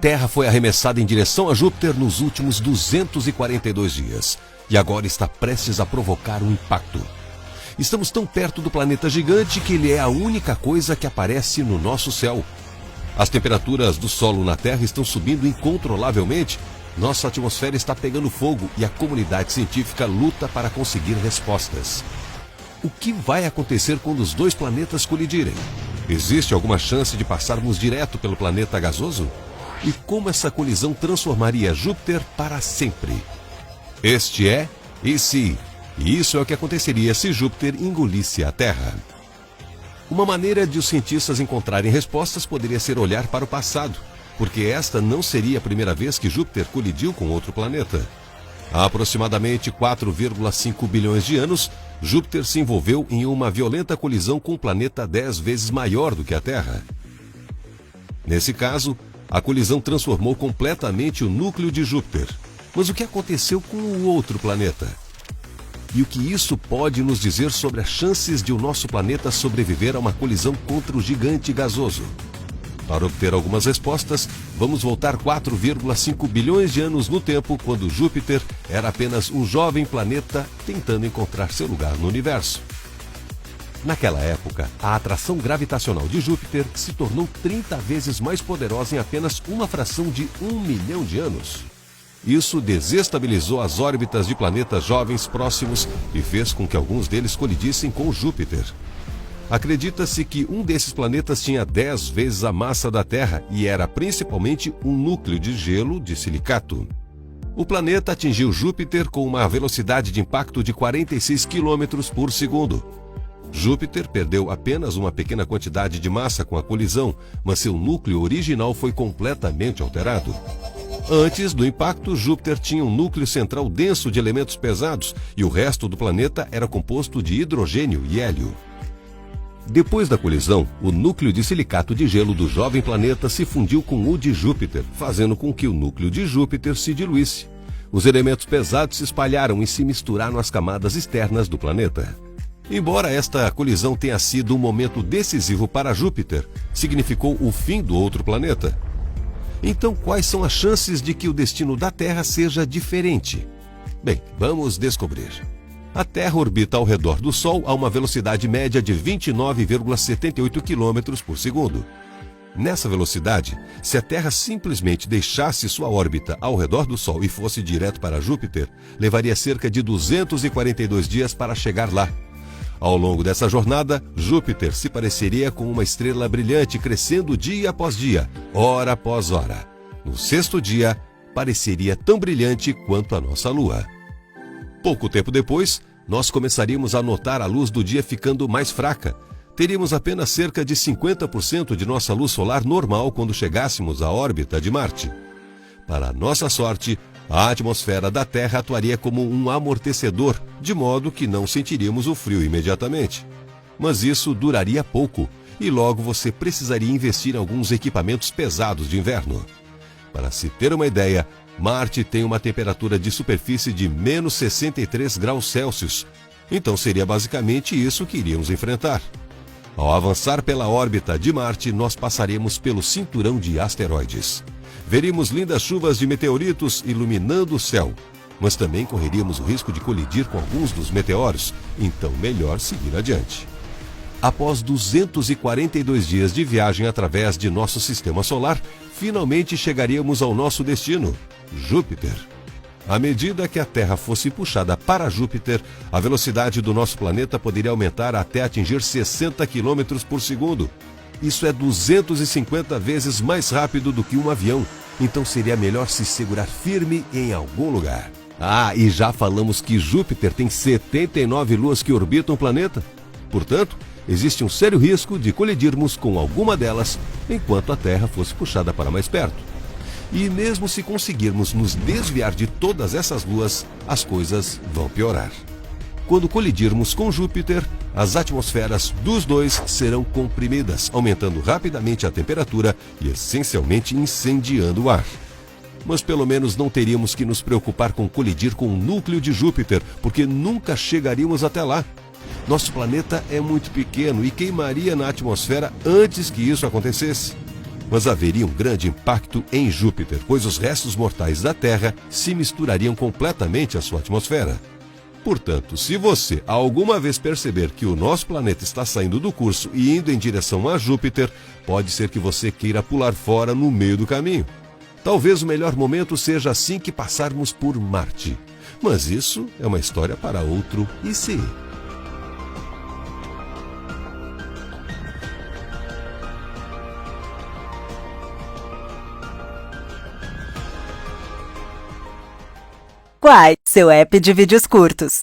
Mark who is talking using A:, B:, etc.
A: Terra foi arremessada em direção a Júpiter nos últimos 242 dias e agora está prestes a provocar um impacto. Estamos tão perto do planeta gigante que ele é a única coisa que aparece no nosso céu. As temperaturas do solo na Terra estão subindo incontrolavelmente, nossa atmosfera está pegando fogo e a comunidade científica luta para conseguir respostas. O que vai acontecer quando os dois planetas colidirem? Existe alguma chance de passarmos direto pelo planeta gasoso? E como essa colisão transformaria Júpiter para sempre? Este é E Se? E isso é o que aconteceria se Júpiter engolisse a Terra. Uma maneira de os cientistas encontrarem respostas poderia ser olhar para o passado, porque esta não seria a primeira vez que Júpiter colidiu com outro planeta. Há aproximadamente 4,5 bilhões de anos, Júpiter se envolveu em uma violenta colisão com um planeta 10 vezes maior do que a Terra. Nesse caso, a colisão transformou completamente o núcleo de Júpiter. Mas o que aconteceu com o outro planeta? E o que isso pode nos dizer sobre as chances de o nosso planeta sobreviver a uma colisão contra o gigante gasoso? Para obter algumas respostas, vamos voltar 4,5 bilhões de anos no tempo, quando Júpiter era apenas um jovem planeta tentando encontrar seu lugar no universo. Naquela época, a atração gravitacional de Júpiter se tornou 30 vezes mais poderosa em apenas uma fração de 1 milhão de anos. Isso desestabilizou as órbitas de planetas jovens próximos e fez com que alguns deles colidissem com Júpiter. Acredita-se que um desses planetas tinha 10 vezes a massa da Terra e era principalmente um núcleo de gelo de silicato. O planeta atingiu Júpiter com uma velocidade de impacto de 46 km por segundo. Júpiter perdeu apenas uma pequena quantidade de massa com a colisão, mas seu núcleo original foi completamente alterado. Antes do impacto, Júpiter tinha um núcleo central denso de elementos pesados e o resto do planeta era composto de hidrogênio e hélio. Depois da colisão, o núcleo de silicato de gelo do jovem planeta se fundiu com o de Júpiter, fazendo com que o núcleo de Júpiter se diluísse. Os elementos pesados se espalharam e se misturaram às camadas externas do planeta. Embora esta colisão tenha sido um momento decisivo para Júpiter, significou o fim do outro planeta. Então, quais são as chances de que o destino da Terra seja diferente? Bem, vamos descobrir. A Terra orbita ao redor do Sol a uma velocidade média de 29,78 km por segundo. Nessa velocidade, se a Terra simplesmente deixasse sua órbita ao redor do Sol e fosse direto para Júpiter, levaria cerca de 242 dias para chegar lá. Ao longo dessa jornada, Júpiter se pareceria com uma estrela brilhante crescendo dia após dia, hora após hora. No sexto dia, pareceria tão brilhante quanto a nossa Lua. Pouco tempo depois, nós começaríamos a notar a luz do dia ficando mais fraca. Teríamos apenas cerca de 50% de nossa luz solar normal quando chegássemos à órbita de Marte. Para nossa sorte, a atmosfera da Terra atuaria como um amortecedor, de modo que não sentiríamos o frio imediatamente. Mas isso duraria pouco, e logo você precisaria investir em alguns equipamentos pesados de inverno. Para se ter uma ideia, Marte tem uma temperatura de superfície de menos 63 graus Celsius, então seria basicamente isso que iríamos enfrentar. Ao avançar pela órbita de Marte, nós passaremos pelo cinturão de asteroides. Veríamos lindas chuvas de meteoritos iluminando o céu, mas também correríamos o risco de colidir com alguns dos meteoros, então melhor seguir adiante. Após 242 dias de viagem através de nosso sistema solar, finalmente chegaríamos ao nosso destino, Júpiter. À medida que a Terra fosse puxada para Júpiter, a velocidade do nosso planeta poderia aumentar até atingir 60 km por segundo. Isso é 250 vezes mais rápido do que um avião, então seria melhor se segurar firme em algum lugar. E já falamos que Júpiter tem 79 luas que orbitam o planeta. Portanto, existe um sério risco de colidirmos com alguma delas enquanto a Terra fosse puxada para mais perto. E mesmo se conseguirmos nos desviar de todas essas luas, as coisas vão piorar. Quando colidirmos com Júpiter, as atmosferas dos dois serão comprimidas, aumentando rapidamente a temperatura e essencialmente incendiando o ar. Mas pelo menos não teríamos que nos preocupar com colidir com o núcleo de Júpiter, porque nunca chegaríamos até lá. Nosso planeta é muito pequeno e queimaria na atmosfera antes que isso acontecesse. mas haveria um grande impacto em Júpiter, pois os restos mortais da Terra se misturariam completamente à sua atmosfera. Portanto, se você alguma vez perceber que o nosso planeta está saindo do curso e indo em direção a Júpiter, pode ser que você queira pular fora no meio do caminho. Talvez o melhor momento seja assim que passarmos por Marte. Mas isso é uma história para outro e se.
B: Quai, seu app de vídeos curtos.